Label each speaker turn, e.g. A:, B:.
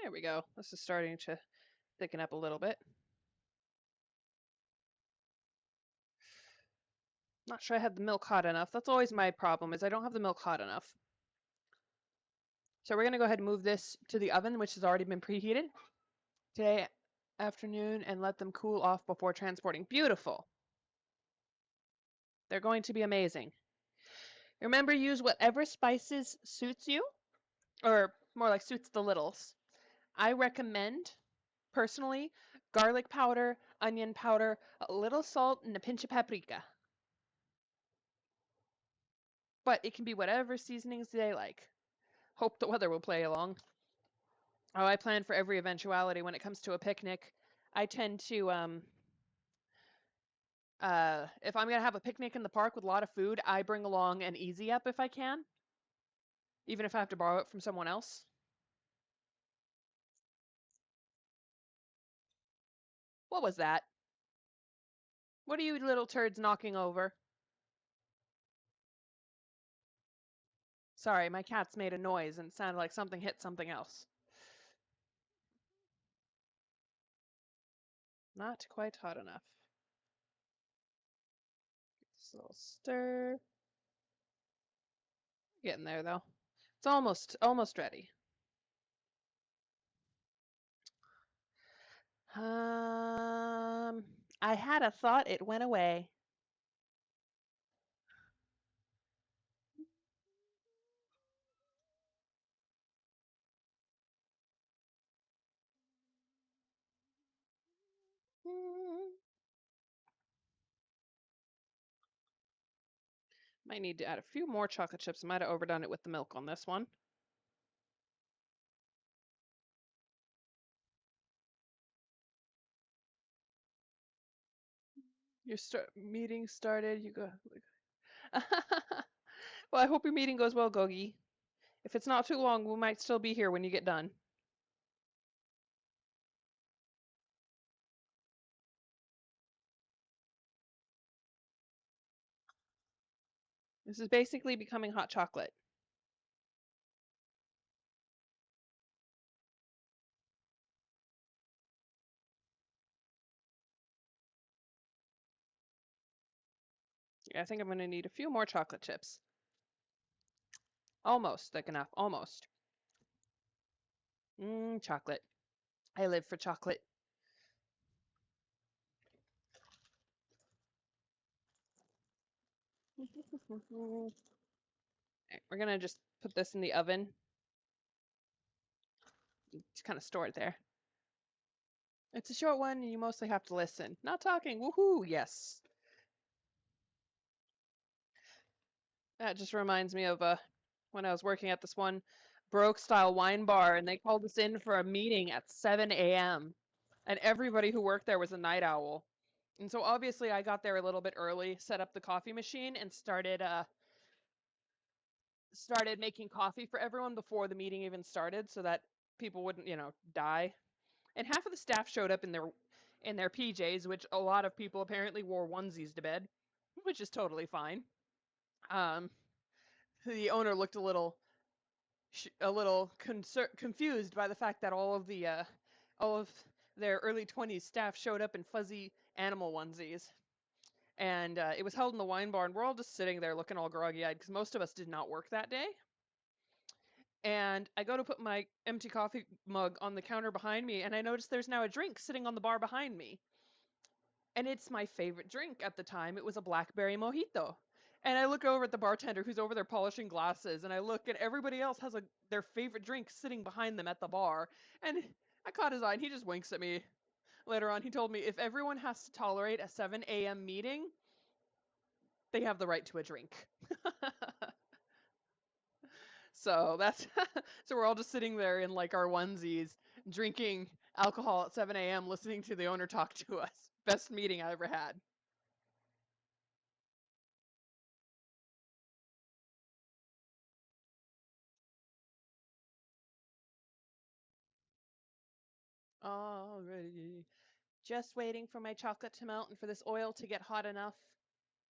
A: There we go. This is starting to thicken up a little bit. Not sure I had the milk hot enough. That's always my problem, is I don't have the milk hot enough. So we're going to go ahead and move this to the oven, which has already been preheated today afternoon, and let them cool off before transporting. Beautiful. They're going to be amazing. Remember, use whatever spices suits you, or more like suits the littles. I recommend, personally, garlic powder, onion powder, a little salt, and a pinch of paprika. But it can be whatever seasonings they like. Hope the weather will play along. Oh, I plan for every eventuality when it comes to a picnic. I tend to, if I'm gonna have a picnic in the park with a lot of food, I bring along an Easy Up if I can, even if I have to borrow it from someone else. What was that? What are you little turds knocking over? Sorry, my cat's made a noise and it sounded like something hit something else. Not quite hot enough. Just a little stir. Getting there though. It's almost ready. Um, I had a thought, it went away. Might need to add a few more chocolate chips. I might have overdone it with the milk on this one. Your meeting started. You go. Well, I hope your meeting goes well, Gogi. If it's not too long, we might still be here when you get done. This is basically becoming hot chocolate. Yeah, I think I'm going to need a few more chocolate chips. Almost thick enough. Almost. Chocolate. I live for chocolate. Right, we're going to just put this in the oven. Just kind of store it there. It's a short one, and you mostly have to listen. Not talking. Woohoo! Yes. That just reminds me of when I was working at this one Baroque style wine bar, and they called us in for a meeting at 7 a.m. And everybody who worked there was a night owl. And so obviously I got there a little bit early, set up the coffee machine, and started making coffee for everyone before the meeting even started, so that people wouldn't, die. And half of the staff showed up in their PJs, which a lot of people apparently wore onesies to bed, which is totally fine. Um, the owner looked confused by the fact that all of their early 20s staff showed up in fuzzy animal onesies. And it was held in the wine bar, and we're all just sitting there looking all groggy-eyed because most of us did not work that day. And I go to put my empty coffee mug on the counter behind me, and I notice there's now a drink sitting on the bar behind me. And it's my favorite drink at the time. It was a blackberry mojito. And I look over at the bartender who's over there polishing glasses, and I look, and everybody else has their favorite drink sitting behind them at the bar. And I caught his eye, and he just winks at me. Later on, he told me if everyone has to tolerate a 7 a.m. meeting, they have the right to a drink. So that's so we're all just sitting there in like our onesies, drinking alcohol at 7 a.m., listening to the owner talk to us. Best meeting I ever had. Already. Just waiting for my chocolate to melt and for this oil to get hot enough